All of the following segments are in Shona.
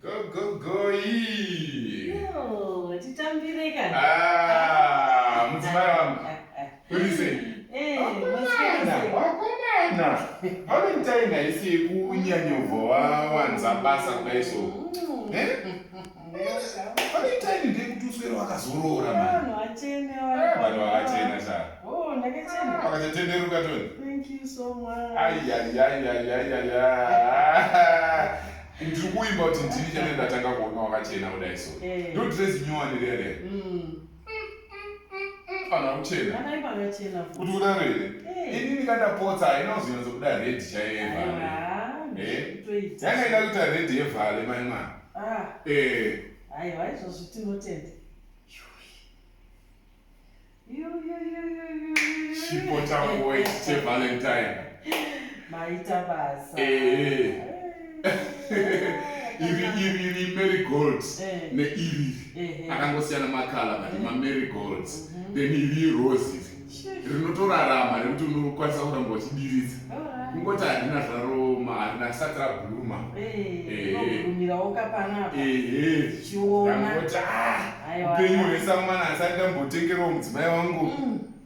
Gogoi. Yo, titambire kana. Mudzimai wangu. Urise. Wakomana. Valentine haisi kunyanyobva wawanza basa kudai so. Valentine ndekuti uswere wakazorora mani. Vanhu vakachena sha. Oh, ndakachena. Wakachatenderuka toni. Thank you so much. Ndiri kuimba kuti ndini chete ndatanga kuona wakachena kudai so. Ndodresi nyowani rere. Vanhu vakuchena. Kuti kudaro here. Inini kandapotsa inozvinonzo kuda redhi chaiyo yevhale. Yanga ida kuita redhi yevhale mai mwana. Aiwa izvozvo tinotenda. Chipo changu chevalentine. Maita basa. Iri marigold neiri akangosiyana makala but mamarigolds then iri roses rinotorarama nekuti unokwanisa kuramba uchidiridza kungoti handina zvaro harina sati rabhuruma angoti upenyu hwesamana asati ndambotengerawo mudzimai wangu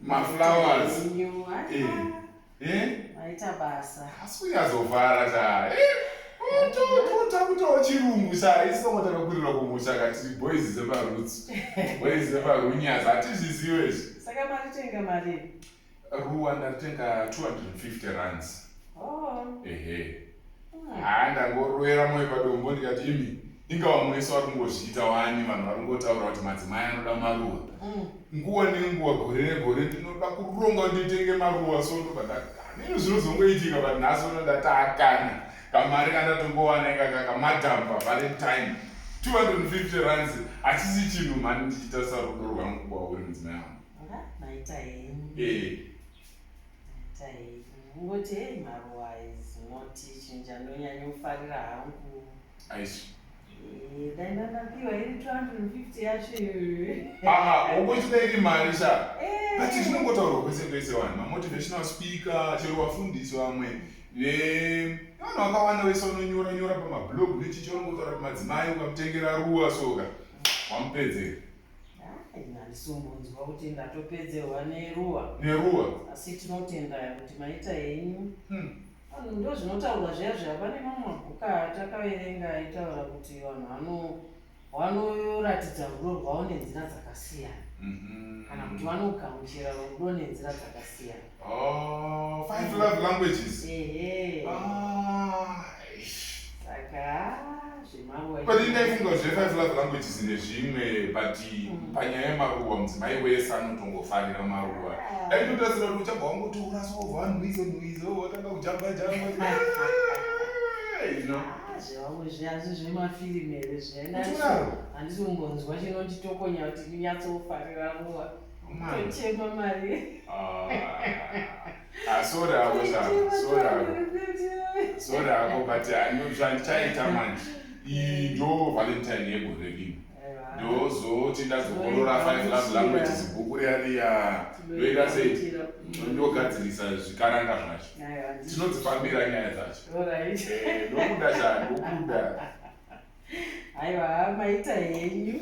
maflowers asi kunyazovhara cha totakuitawo chirungu cha isongo takakurira kumusha kati boys zeparoots boys zeparunyaza hatizvizivo izvi. Saka maritenga mari ruwa ndatenga 250 rands. Ndangorwera moyo padombo ndikati imi ingawa mwese vari kungozviita wani vanhu vari kungotaura kuti madzimai anoda maruwa nguva nenguva gore negore ndinoda kuronga nditenge maruwa so nino zvinozongoitika but nhasi unodatakana kamari kandatongowana ikaka kamadhamba valentine 250 rands hachisi chinhu mani ndichita sarudo rwangu kwauri mudzimai wangu. Naita henyu ngoti hei maruwa izinoti chinhu chandonyanyofarira hangu aishi dai ndandapiwa iri 250 yacho iyoyo ukuchida iri mari sha but zvinongotaurwa kwese kwese vanhu mamotivational speaker chero vafundisi vamwe nevanhu vakawanda vese vanonyora pamablog nechichongotaura kuti madzimai ukamutengera ruwa soka wamupedzera. Handisumbonzwa kuti ndatopedzerwa neruwa asi tinotenda kuti maita henyu ndo zvinotaurwa zviya zviya. Pane mamwe mabhuku atakaverenga aitaura kuti vanhu vanoratidza rudo rwavo nenzira dzakasiyana kana kuti vanogamuchira rudo nenzira dzakasiyana. 5 love languages. Saka zvemaruwa but indaifunga kuti 5 love languages ndezvimwe but panyaya yemaruwa mudzimai wese anotongofarira maruwa. Daitotasira kuti uchabva wangotora sovha nhuize watanga kujamba zvevamwe zviyazi zvemafilimi here handisi kumbonzwa chinonditokonya kuti ndinyatsofarira ruwa tochema mari. Sorry ako but zvandichaita manje iyi ndo valentine yegore rino ndozoti ndazokorora 5 love languages bhuku riya ndoita sei ndogadzirisa zvikaranga zvacho tinodzifambira nyaya dzacho ndokuda aiwa maita henyu